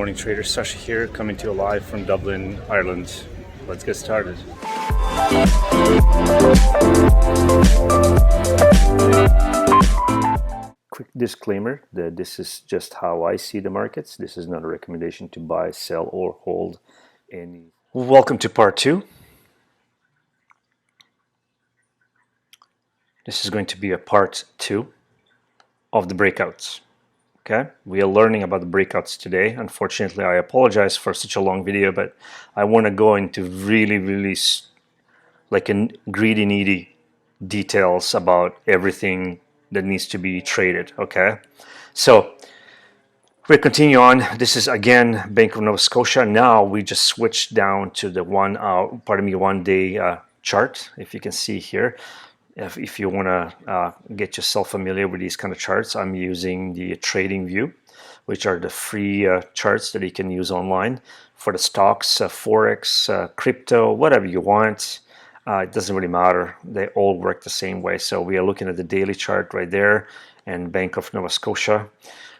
Morning trader, Sasha here, coming to you live from Dublin, Ireland. Let's get started. Quick disclaimer that this is just how I see the markets. This is not a recommendation to buy, sell, or hold any. Welcome to part 2. This is going to be a part 2 of the breakouts. Okay, we are learning about the breakouts today. Unfortunately, I apologize for such a long video, but I want to go into really like in greedy, needy details about everything that needs to be traded. Okay, so we continue on. This is again Bank of Nova Scotia. Now we just switched down to the 1 hour, one day chart. If you can see here. If you want to get yourself familiar with these kind of charts, I'm using the Trading View, which are the free charts that you can use online for the stocks, forex, crypto, whatever you want. It doesn't really matter. They all work the same way. So we are looking at the daily chart right there and Bank of Nova Scotia.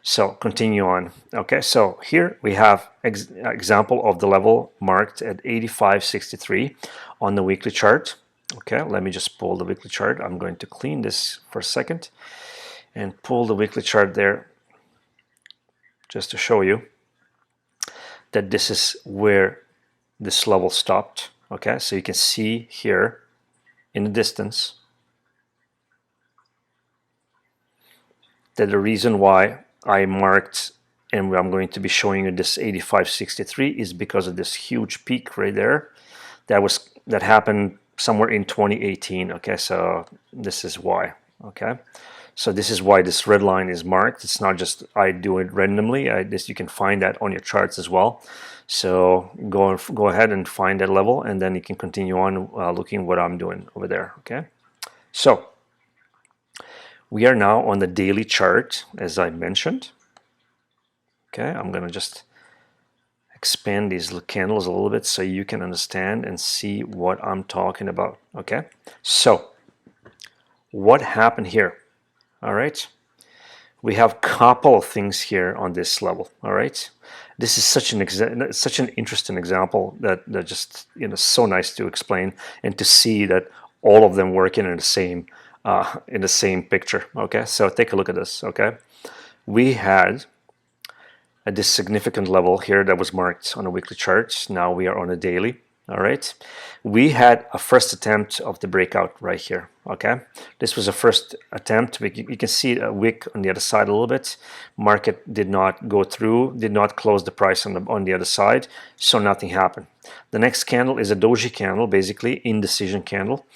So continue on. Okay, so here we have example of the level marked at 85.63 on the weekly chart. Okay, let me just pull the weekly chart. I'm going to clean this for a second and pull the weekly chart there just to show you that this is where this level stopped. Okay, so you can see here in the distance that the reason why I marked and I'm going to be showing you this 85.63 is because of this huge peak right there that happened somewhere in 2018. Okay, so this is why. Okay, so this is why this red line is marked. It's not just I do it randomly. You can find that on your charts as well. So go ahead and find that level, and then you can continue on looking what I'm doing over there. Okay, so we are now on the daily chart, as I mentioned. Okay, I'm gonna just expand these candles a little bit so you can understand and see what I'm talking about. Okay, so what happened here? All right, we have a couple of things here on this level. All right, this is such an interesting example that just so nice to explain and to see that all of them working in the same picture. Okay, so take a look at this. Okay, we had at this significant level here that was marked on a weekly chart. Now we are on a daily. All right, we had a first attempt of the breakout right here. Okay, this was a first attempt. You can see a wick on the other side a little bit. Market did not go through, did not close the price on the other side, so nothing happened. The next candle is a doji candle, basically indecision candle.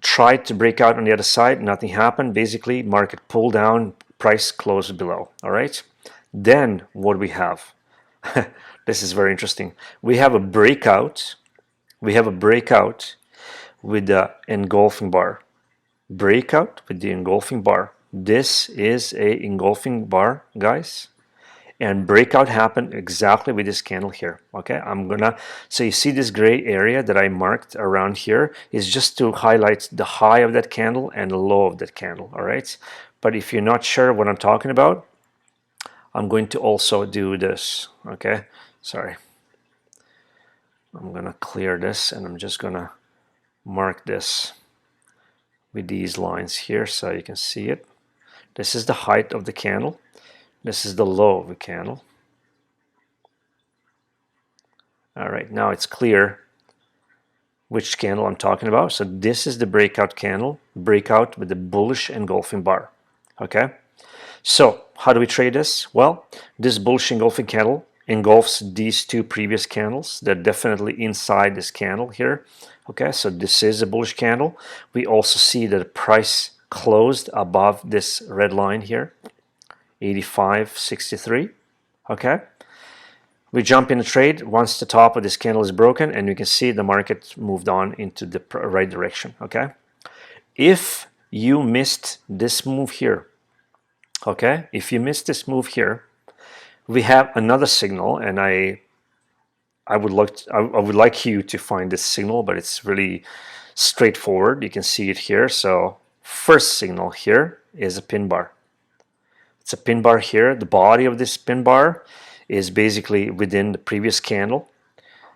Tried to break out on the other side, nothing happened. Basically, market pulled down, price closed below. All right. Then what we have, this is very interesting. We have a breakout. We have a breakout with the engulfing bar. Breakout with the engulfing bar. This is a engulfing bar, guys. And breakout happened exactly with this candle here. Okay, so you see this gray area that I marked around here is just to highlight the high of that candle and the low of that candle. All right, but if you're not sure what I'm talking about, I'm going to also do this. Okay, sorry. I'm gonna clear this and I'm just gonna mark this with these lines here so you can see it. This is the height of the candle. This is the low of the candle. All right, now it's clear which candle I'm talking about. So this is the breakout candle, breakout with the bullish engulfing bar. Okay. So how do we trade this? Well, this bullish engulfing candle engulfs these two previous candles. They're definitely inside this candle here. Okay, so this is a bullish candle. We also see that the price closed above this red line here, 85.63. Okay, we jump in the trade once the top of this candle is broken, and you can see the market moved on into the right direction. Okay, if you missed this move here, okay, if you missed this move here, we have another signal, and I would like you to find this signal, but it's really straightforward. You can see it here. So first signal here is a pin bar. It's a pin bar here. The body of this pin bar is basically within the previous candle.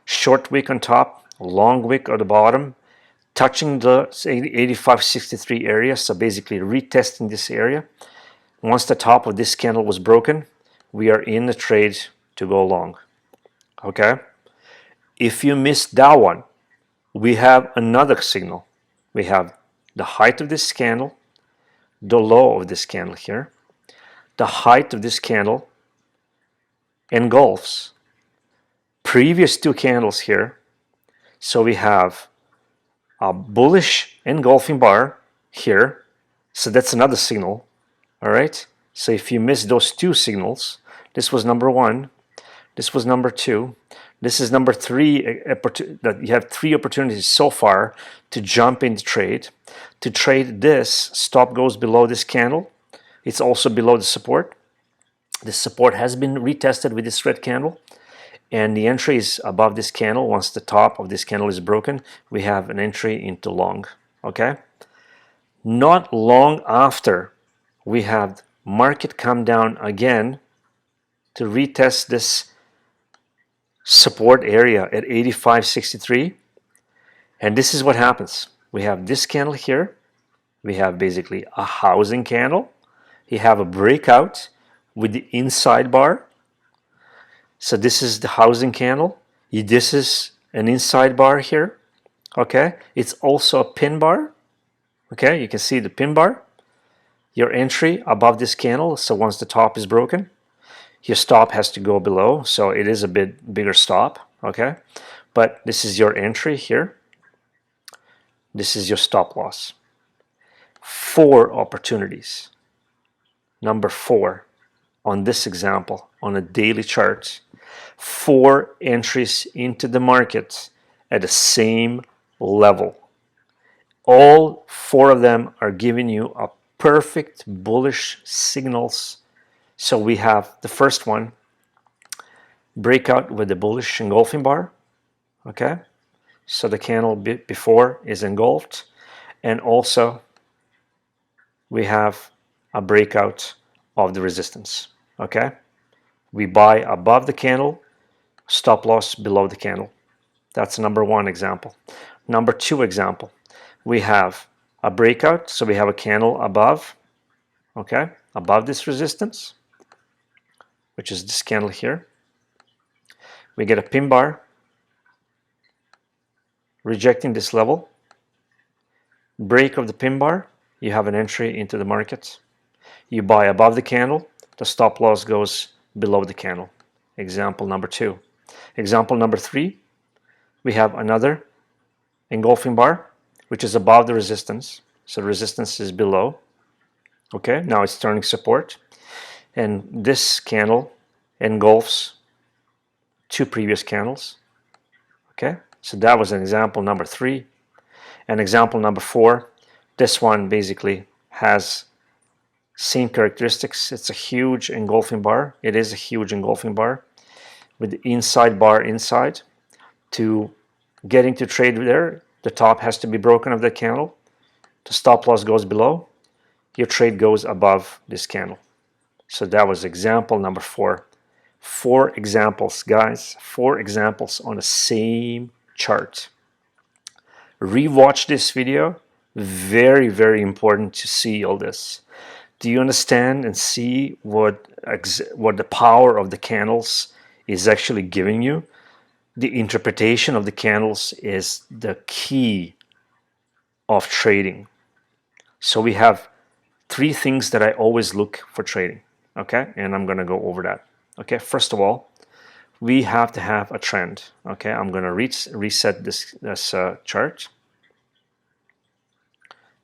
Short wick on top, long wick at the bottom, touching the 85.63 area, so basically retesting this area. Once the top of this candle was broken, we are in the trade to go long. Okay? If you missed that one, we have another signal. We have the height of this candle, the low of this candle here. The height of this candle engulfs previous two candles here. So we have a bullish engulfing bar here. So that's another signal. All right. So if you miss those two signals, this was number one, this was number two, this is number three, that you have three opportunities so far to jump into trade. To trade this, stop goes below this candle. It's also below the support. The support has been retested with this red candle, and the entry is above this candle. Once the top of this candle is broken, we have an entry into long. Okay? Not long after, we have market come down again to retest this support area at 85.63, and this is what happens. We have this candle here. We have basically a housing candle. You have a breakout with the inside bar. So this is the housing candle. This is an inside bar here. Okay, it's also a pin bar. Okay, you can see the pin bar. Your entry above this candle. So once the top is broken, your stop has to go below. So it is a bit bigger stop. Okay, but this is your entry here. This is your stop loss. 4 opportunities. Number 4 on this example on a daily chart. 4 entries into the market at the same level. All 4 of them are giving you a perfect bullish signals. So we have the first one, breakout with the bullish engulfing bar. Okay, so the candle before is engulfed, and also we have a breakout of the resistance. Okay, we buy above the candle, stop loss below the candle. That's number 1 example. Number 2 example, we have a breakout, so we have a candle above, okay, above this resistance, which is this candle here. We get a pin bar rejecting this level. Break of the pin bar, you have an entry into the market. You buy above the candle, the stop loss goes below the candle. Example number 2. Example number 3, we have another engulfing bar, which is above the resistance. So the resistance is below. Okay, now it's turning support. And this candle engulfs 2 previous candles. Okay, so that was an example number 3. And example number 4, this one basically has same characteristics. It's a huge engulfing bar. It is a huge engulfing bar with the inside bar inside. To get into trade there, the top has to be broken of the candle. The stop loss goes below. Your trade goes above this candle. So that was example number 4. 4 examples, guys. 4 examples on the same chart. Rewatch this video. Very, very important to see all this. Do you understand and see what the power of the candles is actually giving you? The interpretation of the candles is the key of trading. So we have 3 things that I always look for trading. Okay, and I'm going to go over that. Okay, first of all, we have to have a trend. Okay, I'm going to reset this chart.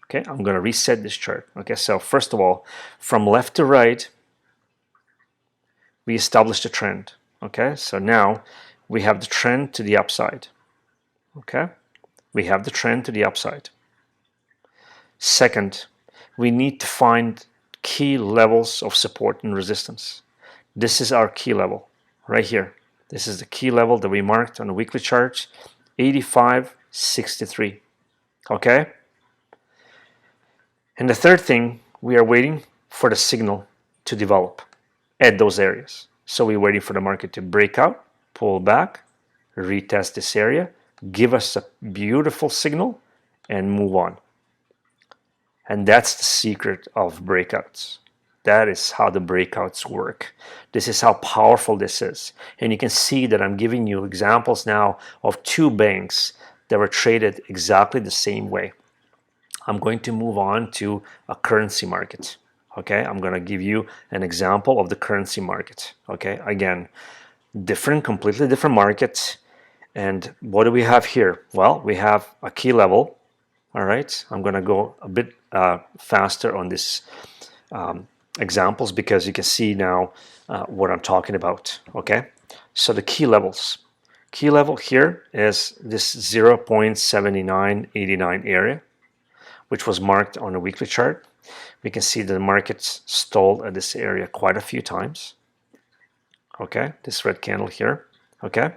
Okay, I'm going to reset this chart. Okay, so first of all, from left to right, we established a trend. Okay, so now we have the trend to the upside. Okay, we have the trend to the upside. Second, we need to find key levels of support and resistance. This is our key level right here. This is the key level that we marked on the weekly chart, 85.63. Okay? And the third thing, we are waiting for the signal to develop at those areas. So we're waiting for the market to break out, pull back, retest this area, give us a beautiful signal, and move on. And that's the secret of breakouts. That is how the breakouts work. This is how powerful this is. And you can see that I'm giving you examples now of two banks that were traded exactly the same way. I'm going to move on to a currency market. Okay, I'm going to give you an example of the currency market. Okay, again, completely different markets. And what do we have here? Well, we have a key level. All right, I'm going to go a bit faster on this examples because you can see now what I'm talking about. Okay, so the key levels. Key level here is this 0.7989 area, which was marked on a weekly chart. We can see that the markets stalled at this area quite a few times. Okay, this red candle here. Okay,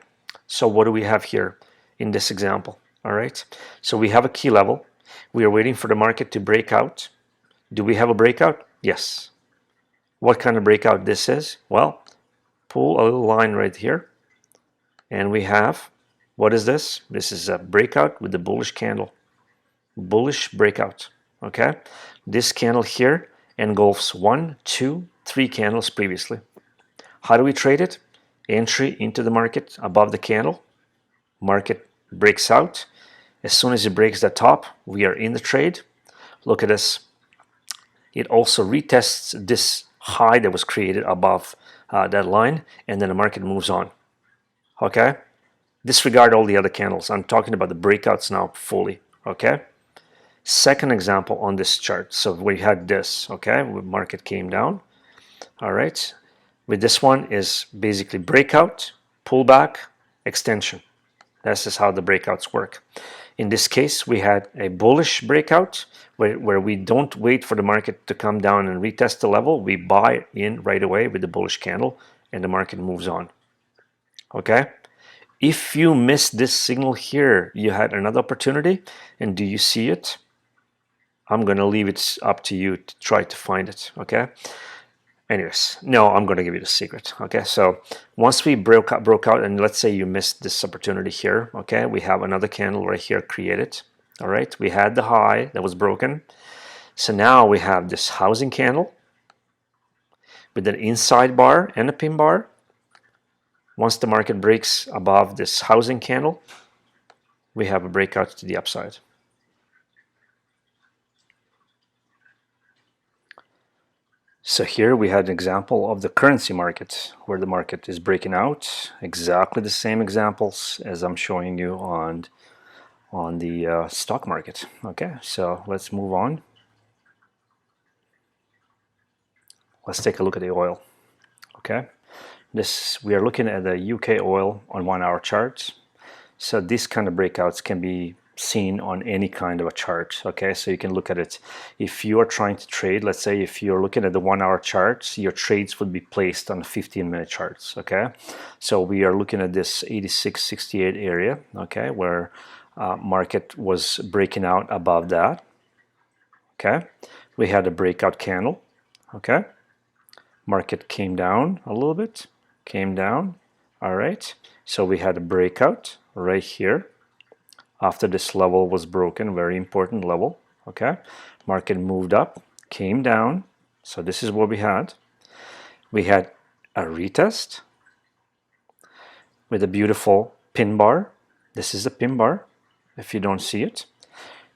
so what do we have here in this example? All right, so we have a key level. We are waiting for the market to break out. Do we have a breakout? Yes. What kind of breakout this is? Well, pull a little line right here. And we have, what is this? This is a breakout with the bullish candle. Bullish breakout. Okay. This candle here engulfs 1, 2, 3 candles previously. How do we trade it? Entry into the market above the candle. Market breaks out. As soon as it breaks the top, we are in the trade. Look at this. It also retests this high that was created above that line, and then the market moves on. Okay? Disregard all the other candles. I'm talking about the breakouts now fully. Okay? Second example on this chart. So we had this. Okay? Market came down. All right? With this one is basically breakout, pullback, extension. This is how the breakouts work. In this case, we had a bullish breakout where we don't wait for the market to come down and retest the level. We buy in right away with the bullish candle and the market moves on. Okay? If you miss this signal here, you had another opportunity. And do you see it? I'm going to leave it up to you to try to find it. Okay? Anyways, no, I'm going to give you the secret. Okay, so once we broke out, and let's say you missed this opportunity here. Okay, we have another candle right here created. All right, we had the high that was broken. So now we have this housing candle with an inside bar and a pin bar. Once the market breaks above this housing candle, we have a breakout to the upside. So here we had an example of the currency market where the market is breaking out. Exactly the same examples as I'm showing you on the stock market. Okay, so let's move on. Let's take a look at the oil. Okay, we are looking at the UK oil on 1 hour charts. So these kind of breakouts can be seen on any kind of a chart. Okay, so you can look at it. If you are trying to trade, let's say if you're looking at the 1 hour charts, your trades would be placed on the 15-minute charts. Okay, so we are looking at this 86.68 area. Okay, where market was breaking out above that. Okay, we had a breakout candle. Okay, market came down a little bit, came down. All right, so we had a breakout right here. After this level was broken, very important level. Okay, market moved up, came down. So this is what we had. We had a retest with a beautiful pin bar. This is a pin bar, if you don't see it.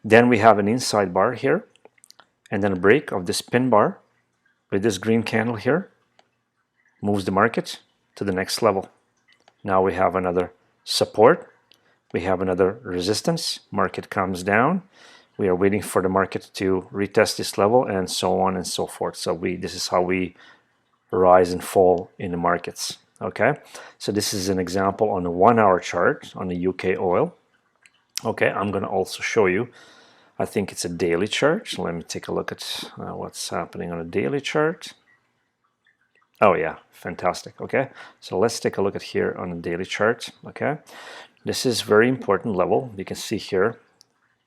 Then we have an inside bar here, and then a break of this pin bar with this green candle here moves the market to the next level. Now we have another support. We have another resistance. Market comes down. We are waiting for the market to retest this level, and so on and so forth. So this is how we rise and fall in the markets. Okay, so this is an example on a 1 hour chart on the UK oil. Okay, I'm going to also show you, I think it's a daily chart. Let me take a look at what's happening on a daily chart. Oh yeah, fantastic. Okay, so let's take a look at here on the daily chart. Okay, this is very important level. You can see here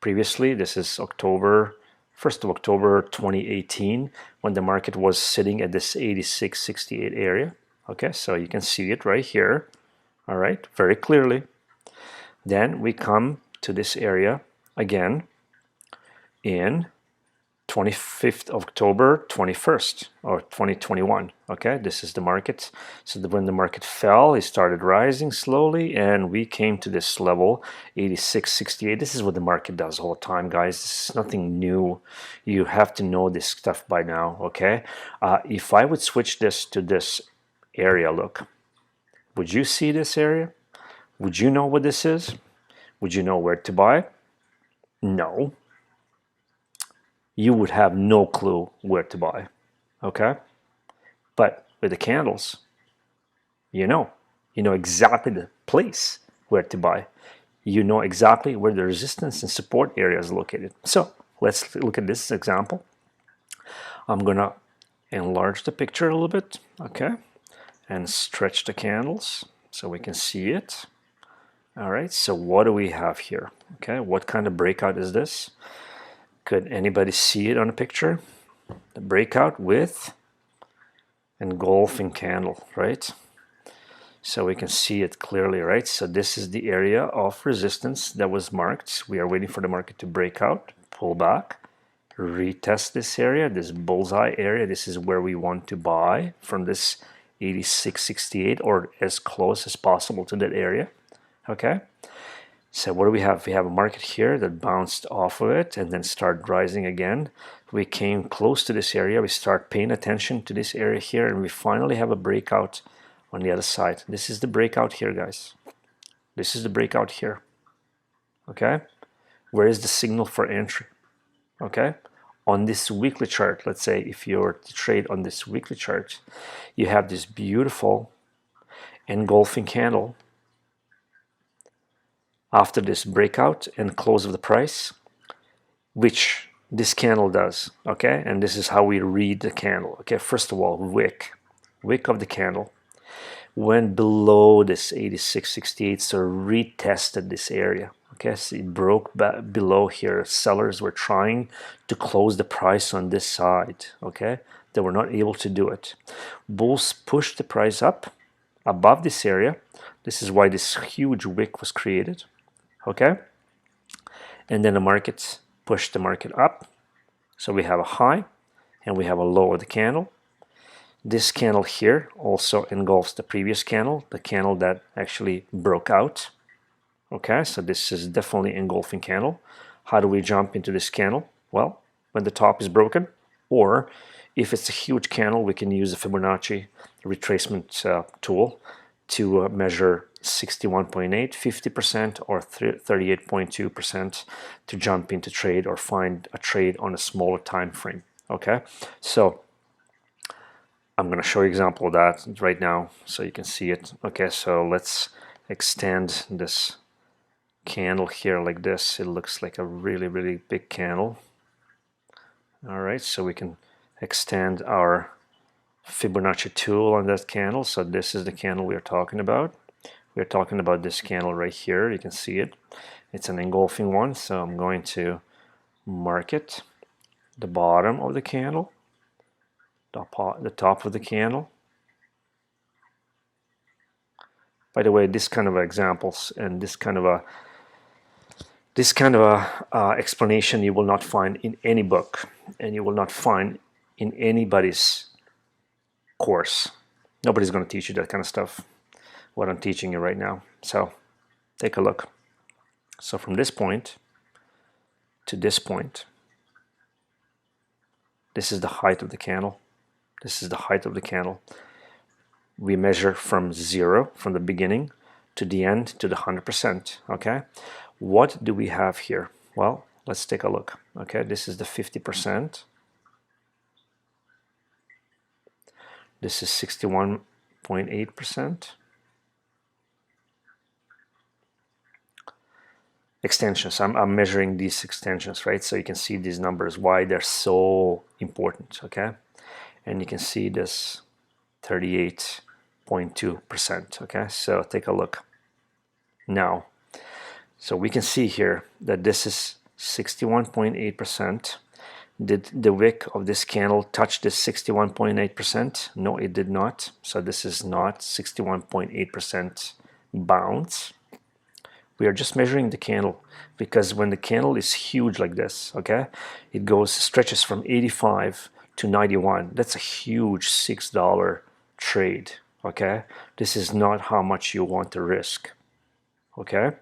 previously, this is 1st of October 2018, when the market was sitting at this 86.68 area. Okay, so you can see it right here. All right, very clearly. Then we come to this area again in 25th of October 21st or 2021. Okay, this is the market. So when the market fell, it started rising slowly, and we came to this level 86.68. This is what the market does all the time, guys. This is nothing new. You have to know this stuff by now. Okay, if I would switch this to this area, look, would you see this area? Would you know what this is? Would you know where to buy? No. You would have no clue where to buy. Okay? But with the candles, you know exactly the place where to buy. You know exactly where the resistance and support area is located. So let's look at this example. I'm gonna enlarge the picture a little bit, okay, and stretch the candles so we can see it. All right, so what do we have here? Okay, what kind of breakout is this? Could anybody see it on a picture? The breakout with engulfing candle, right? So we can see it clearly, right? So this is the area of resistance that was marked. We are waiting for the market to break out, pull back, retest this area, this bullseye area. This is where we want to buy from this 86.68 or as close as possible to that area. Okay, so what do we have? We have a market here that bounced off of it and then started rising again. We came close to this area. We start paying attention to this area here, and we finally have a breakout on the other side. This is the breakout here, guys. This is the breakout here. Okay, where is the signal for entry? Okay, on this weekly chart, let's say if you're to trade on this weekly chart, you have this beautiful engulfing candle after this breakout and close of the price, which this candle does. Okay, and this is how we read the candle. Okay, first of all, wick of the candle went below this 86.68, so retested this area. Okay, so it broke back below here. Sellers were trying to close the price on this side. Okay, they were not able to do it. Bulls pushed the price up above this area. This is why this huge wick was created. Okay, and then the markets pushed the market up. So we have a high and we have a low of the candle. This candle here also engulfs the previous candle, the candle that actually broke out. Okay, so this is definitely engulfing candle. How do we jump into this candle? Well, when the top is broken, or if it's a huge candle, we can use the Fibonacci retracement tool to measure 61.8, 50%, or 38.2% to jump into trade or find a trade on a smaller time frame. Okay, so I'm going to show you an example of that right now so you can see it. Okay, so let's extend this candle here like this. It looks like a really, really big candle. All right, so we can extend our Fibonacci tool on that candle. So this is the candle we are talking about. We're talking about this candle right here. You can see it. It's an engulfing one. So I'm going to mark it, the bottom of the candle, the top of the candle. By the way, this kind of examples and this kind of explanation you will not find in any book, and you will not find in anybody's course. Nobody's going to teach you that kind of stuff, what I'm teaching you right now. So take a look. So from this point to this point, this is the height of the candle. This is the height of the candle. We measure from 0, from the beginning to the end, to the 100%. Okay, what do we have here? Well, let's take a look. Okay, this is the 50%. This is 61.8%. Extensions. I'm measuring these extensions, right? So you can see these numbers, why they're so important. Okay, and you can see this 38.2%. Okay, so take a look now. So we can see here that this is 61.8%. Did the wick of this candle touch this 61.8%? No, it did not. So this is not 61.8% bounce. We are just measuring the candle, because when the candle is huge like this, okay, it stretches from 85 to 91. That's a huge $6 trade, okay? This is not how much you want to risk, okay?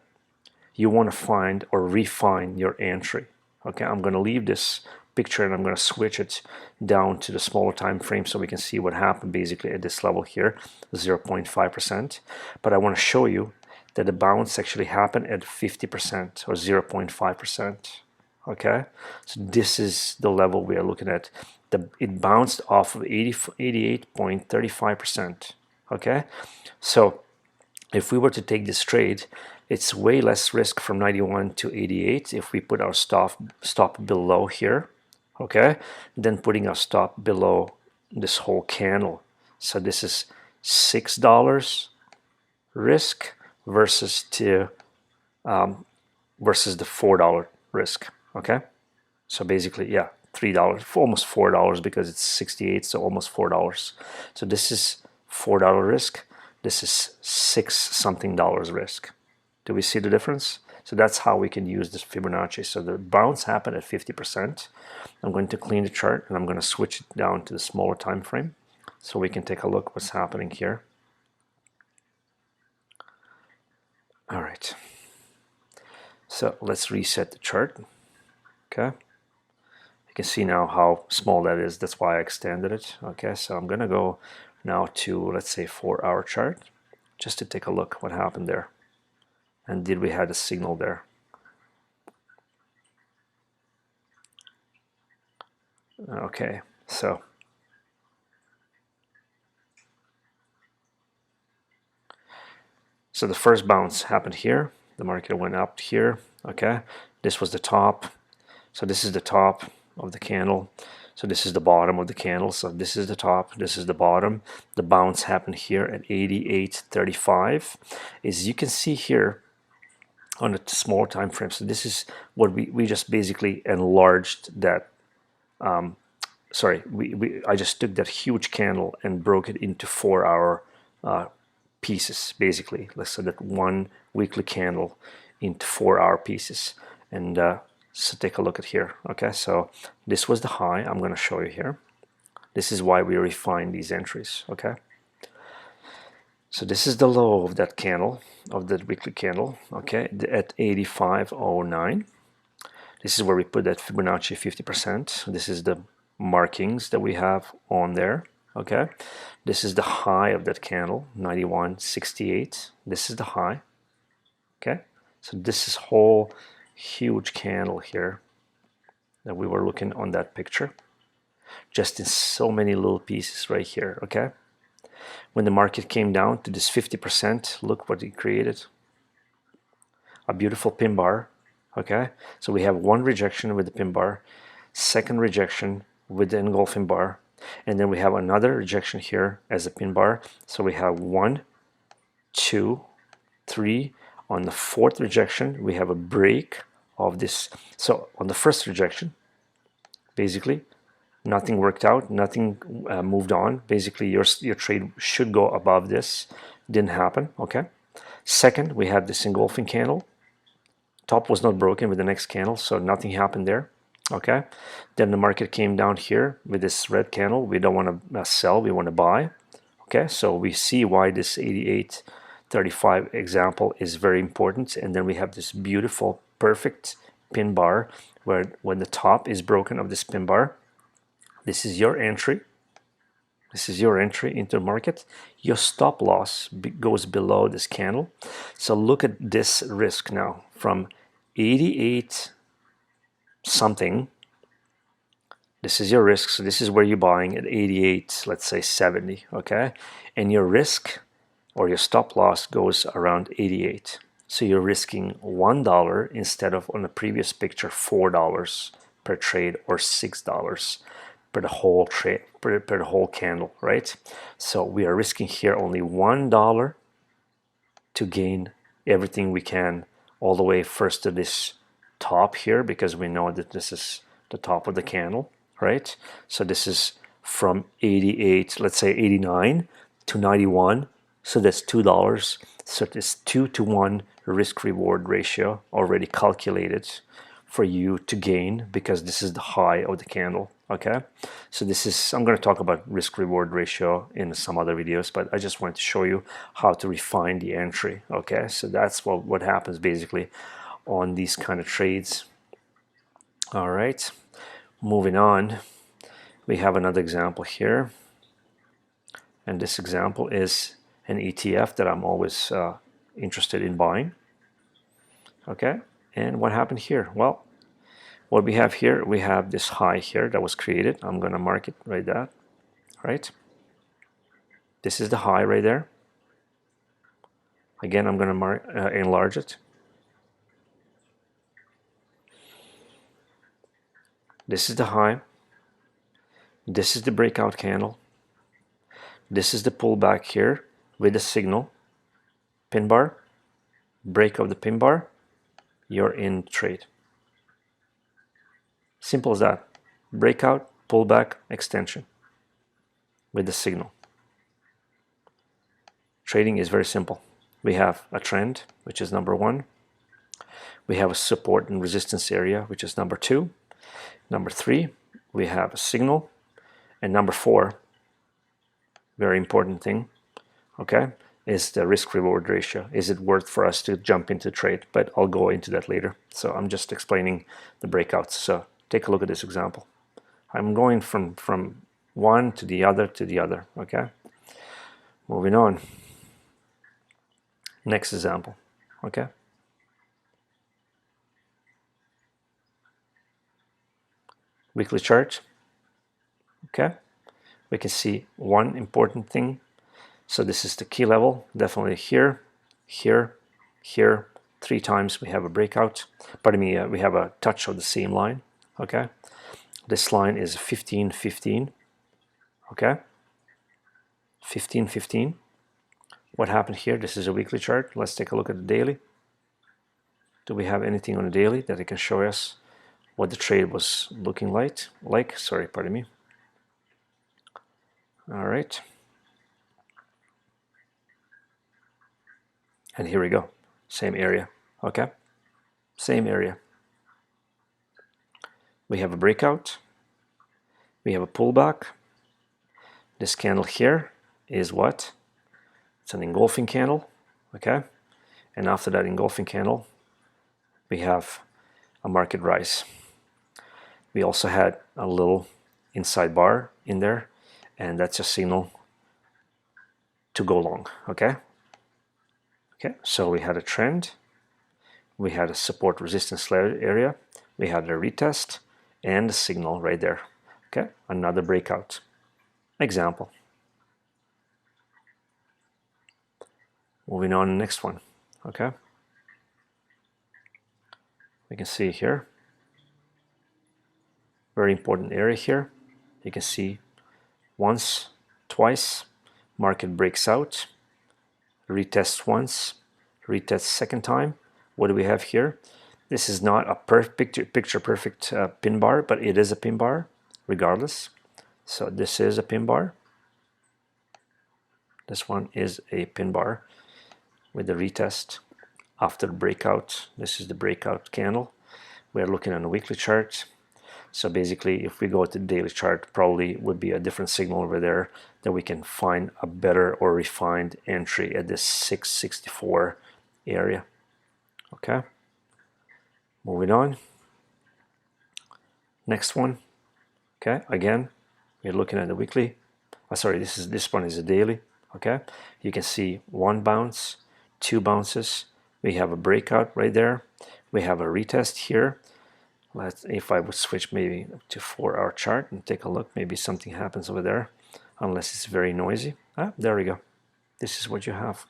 You want to find or refine your entry, okay? I'm going to leave this picture and I'm going to switch it down to the smaller time frame so we can see what happened basically at this level here, 0.5%. But I want to show you that the bounce actually happened at 50% or 0.5%. Okay, so this is the level we are looking at. It bounced off of 88.35%. Okay, so if we were to take this trade, it's way less risk from 91 to 88 if we put our stop below here. Okay, then putting our stop below this whole candle. So this is $6 risk versus the $4 risk. Okay, so basically, yeah, $3, almost $4 because it's 68, so almost $4. So this is $4 risk. This is $6 something risk. Do we see the difference? So that's how we can use this Fibonacci. So the bounce happened at 50%. I'm going to clean the chart and I'm going to switch it down to the smaller time frame so we can take a look what's happening here. All right, so let's reset the chart. Okay, you can see now how small that is. That's why I extended it. Okay, so I'm gonna go now to, let's say, 4-hour chart just to take a look what happened there, and did we have a signal there. Okay, so the first bounce happened here. The market went up here. Okay, this was the top. So this is the top of the candle. So this is the bottom of the candle. So this is the top, this is the bottom. The bounce happened here at 88.35. As you can see here on a small time frame. So this is what we just basically enlarged that. Sorry, I just took that huge candle and broke it into 4-hour pieces, basically. Let's say that one weekly candle into 4-hour pieces. And so take a look at here. Okay, so this was the high. I'm going to show you here. This is why we refine these entries. Okay, so this is the low of that candle, of that weekly candle. Okay, at 85.09. This is where we put that Fibonacci 50%. This is the markings that we have on there. Okay, this is the high of that candle, 91.68. This is the high. Okay, so this is whole huge candle here that we were looking on that picture, just in so many little pieces right here. Okay, when the market came down to this 50%, look what it created, a beautiful pin bar. Okay, so we have one rejection with the pin bar, second rejection with the engulfing bar, and then we have another rejection here as a pin bar. So we have 1, 2, 3. On the fourth rejection, we have a break of this. So on the first rejection, basically, nothing worked out, nothing moved on. Basically, your trade should go above this. Didn't happen, okay? Second, we have this engulfing candle. Top was not broken with the next candle, so nothing happened there, okay? Then the market came down here with this red candle. We don't want to sell, we want to buy, okay? So we see why this 88.35 example is very important. And then we have this beautiful, perfect pin bar where when the top is broken of this pin bar, this is your entry. This is your entry into the market. Your stop loss goes below this candle. So look at this risk now from 88 something. This is your risk. So this is where you're buying at 88, let's say 70, okay? And your risk or your stop loss goes around 88. So you're risking $1 instead of on the previous picture $4 per trade or $6 per the whole trade, per the whole candle, right? So we are risking here only $1 to gain everything we can all the way first to this top here, because we know that this is the top of the candle, right? So this is from 88, let's say 89 to 91. So that's $2. So it's 2-to-1 risk reward ratio already calculated for you to gain, because this is the high of the candle. Okay, so this is, I'm going to talk about risk reward ratio in some other videos, but I just wanted to show you how to refine the entry. Okay, so that's what happens basically on these kind of trades. All right, moving on, we have another example here, and this example is an ETF that I'm always interested in buying. Okay, and what happened here? Well, what we have here, we have this high here that was created. I'm going to mark it right there, right? This is the high right there. Again, I'm going to enlarge it. This is the high. This is the breakout candle. This is the pullback here with the signal. Pin bar, break of the pin bar, you're in trade. Simple as that. Breakout, pullback, extension with the signal. Trading is very simple. We have a trend, which is number 1. We have a support and resistance area, which is number 2. Number 3, we have a signal. And number 4, very important thing, okay, is the risk reward ratio. Is it worth for us to jump into trade? But I'll go into that later. So I'm just explaining the breakouts. So take a look at this example. I'm going from one to the other, okay? Moving on. Next example, okay? Weekly chart, okay? We can see one important thing. So this is the key level, definitely here, here, here. 3 times we have a breakout. Pardon me, we have a touch of the same line, okay? This line is 15-15, okay? 15-15. What happened here? This is a weekly chart. Let's take a look at the daily. Do we have anything on the daily that it can show us what the trade was looking like? Sorry, pardon me. All right. And here we go. Same area, okay? Same area. We have a breakout. We have a pullback. This candle here is what? It's an engulfing candle, okay? And after that engulfing candle, we have a market rise. We also had a little inside bar in there, and that's a signal to go long, okay? Okay, so we had a trend, we had a support resistance area, we had a retest, and a signal right there, okay? Another breakout. Example. Moving on to the next one, okay? We can see here, very important area here. You can see once, twice, market breaks out, retests once, retests second time. What do we have here? This is not a picture perfect pin bar, but it is a pin bar regardless. So this is a pin bar. This one is a pin bar with the retest after the breakout. This is the breakout candle. We're looking on a weekly chart. So basically, if we go to the daily chart, probably would be a different signal over there that we can find a better or refined entry at this 664 area. Okay, moving on. Next one. Okay, again, we're looking at the weekly. Sorry, this one is a daily. Okay, you can see 1 bounce, 2 bounces. We have a breakout right there. We have a retest here. If I would switch maybe to 4-hour chart and take a look, maybe something happens over there, unless it's very noisy. There we go. This is what you have.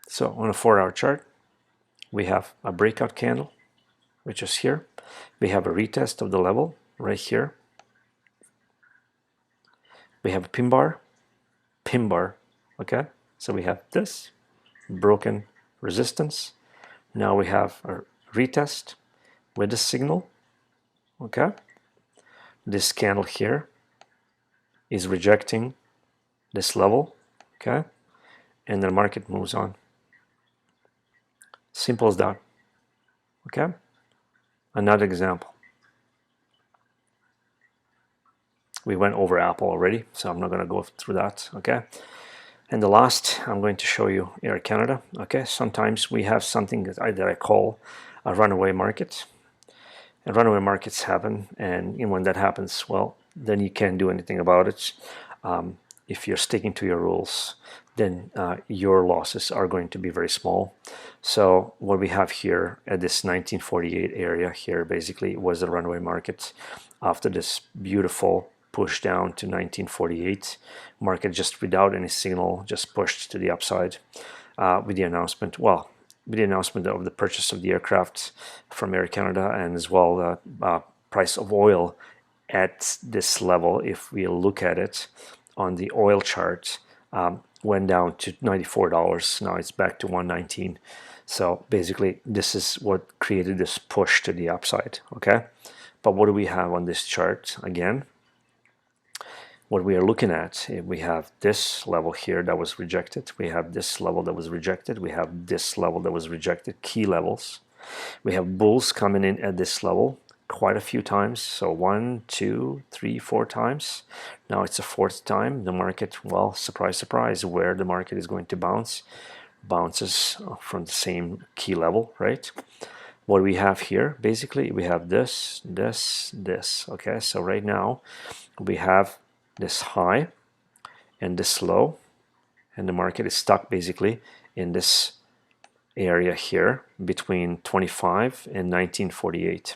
So on a 4-hour chart, we have a breakout candle, which is here. We have a retest of the level right here. We have a pin bar, okay? So we have this broken resistance. Now we have a retest with the signal, Okay, this candle here is rejecting this level. Okay, and the market moves on. Simple as that. Okay, another example. We went over Apple already, so I'm not going to go through that. Okay, and the last, I'm going to show you Air Canada. Okay, sometimes we have something that I call a runaway market. And runaway markets happen, and when that happens, well, then you can't do anything about it. If you're sticking to your rules, then your losses are going to be very small. So what we have here at this 1948 area here basically was the runaway market. After this beautiful push down to 1948, market just without any signal just pushed to the upside with the announcement. Well, with the announcement of the purchase of the aircraft from Air Canada, and as well price of oil at this level, if we look at it on the oil chart, went down to $94. Now it's back to 119. So basically this is what created this push to the upside. Okay, but what do we have on this chart again? What we are looking at, we have this level here that was rejected, we have this level that was rejected, we have this level that was rejected, key levels. We have bulls coming in at this level quite a few times, so 1, 2, 3, 4 times. Now it's a fourth time. The market, well, surprise, surprise, where the market is going to bounce, bounces from the same key level, right? What we have here, basically, we have this, this, this. Okay, so right now we have this high and this low, and the market is stuck basically in this area here between 25 and 1948.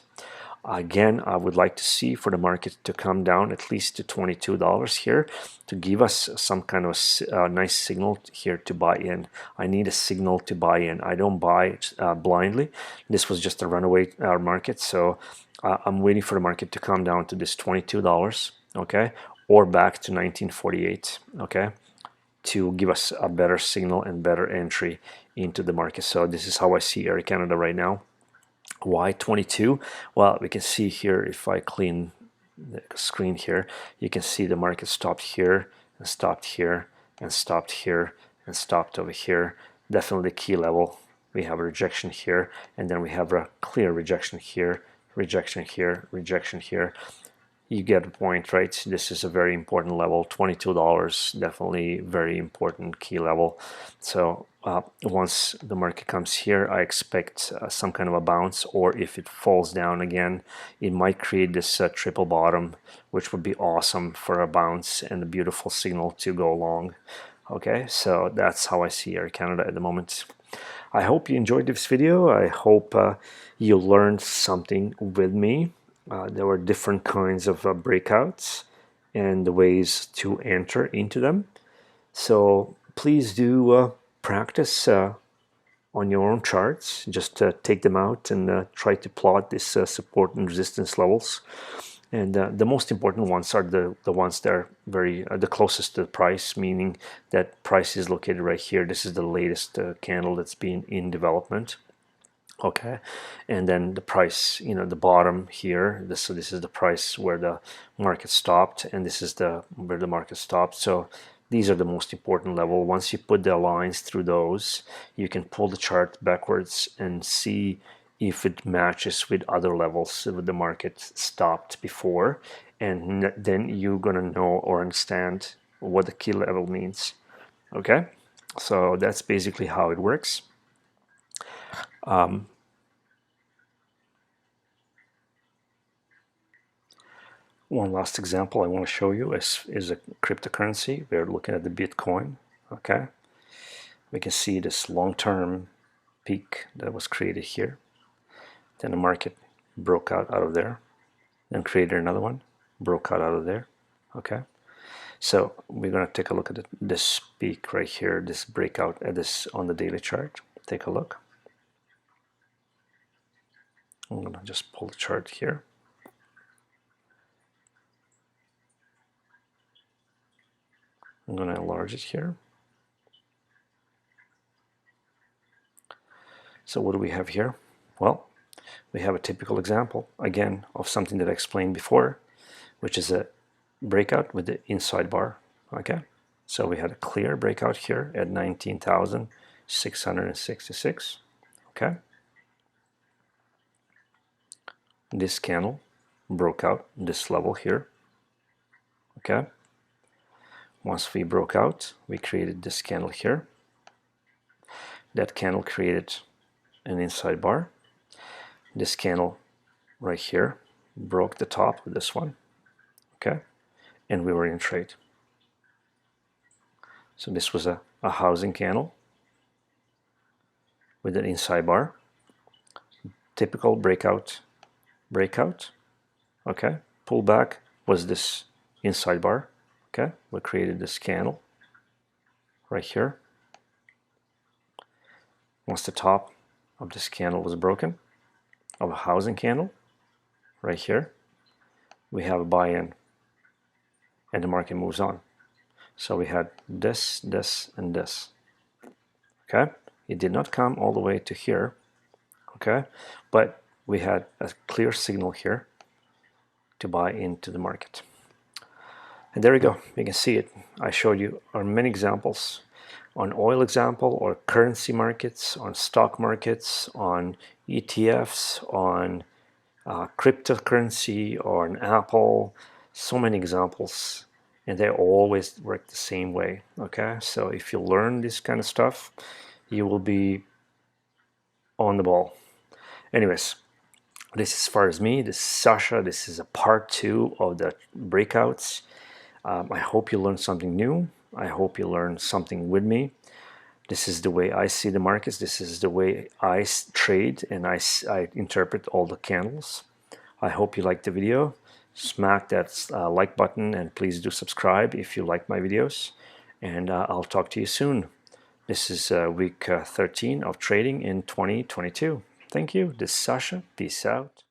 Again, I would like to see for the market to come down at least to $22 here to give us some kind of nice signal here to buy in. I need a signal to buy in. I don't buy blindly. This was just a runaway market, so I'm waiting for the market to come down to this $22, okay, or back to 1948, okay, to give us a better signal and better entry into the market. So this is how I see Air Canada right now. Why 22? Well, we can see here, if I clean the screen here, you can see the market stopped here and stopped here and stopped here and stopped over here. Definitely key level. We have a rejection here, and then we have a clear rejection here, rejection here, rejection here. You get the point, right? This is a very important level. $22, definitely very important key level. So once the market comes here, I expect some kind of a bounce, or if it falls down again, it might create this triple bottom, which would be awesome for a bounce and a beautiful signal to go long. Okay, so that's how I see Air Canada at the moment. I hope you enjoyed this video. I hope you learned something with me. There were different kinds of breakouts and the ways to enter into them. So please do practice on your own charts. Just take them out and try to plot this support and resistance levels. And the most important ones are the ones that are very the closest to the price, meaning that price is located right here. This is the latest candle that's been in development. Okay, and then the price, the bottom here, so this is the price where the market stopped, and this is where the market stopped. So these are the most important level. Once you put the lines through those, you can pull the chart backwards and see if it matches with other levels that the market stopped before, and then you're gonna know or understand what the key level means. Okay, so that's basically how it works. One last example I want to show you is a cryptocurrency. We're looking at the Bitcoin. Okay, we can see this long-term peak that was created here. Then the market broke out of there, then created another one, broke out of there. Okay, so we're going to take a look at this peak right here, this breakout at this on the daily chart. Take a look. I'm going to just pull the chart here. I'm going to enlarge it here. So what do we have here? Well, we have a typical example, again, of something that I explained before, which is a breakout with the inside bar, okay? So we had a clear breakout here at 19,666, okay? This candle broke out this level here, okay? Once we broke out, we created this candle here. That candle created an inside bar. This candle right here broke the top of this one, okay? And we were in trade. So this was a housing candle with an inside bar. Typical breakout, okay? Pullback was this inside bar, okay? We created this candle right here. Once the top of this candle was broken, of a housing candle, right here, we have a buy-in, and the market moves on. So we had this, this, and this, okay? It did not come all the way to here, okay? But we had a clear signal here to buy into the market. And there we go, you can see it. I showed you many examples on oil example, or currency markets, on stock markets, on ETFs, on cryptocurrency, or on Apple. So many examples, and they always work the same way, okay? So if you learn this kind of stuff, you will be on the ball. Anyways, this is as far as me. This is Sasha. This is a part 2 of the breakouts. I hope you learned something new. I hope you learned something with me. This is the way I see the markets. This is the way I trade, and I interpret all the candles. I hope you liked the video. Smack that like button, and please do subscribe if you like my videos. And I'll talk to you soon. This is week 13 of trading in 2022. Thank you. This is Sasha. Peace out.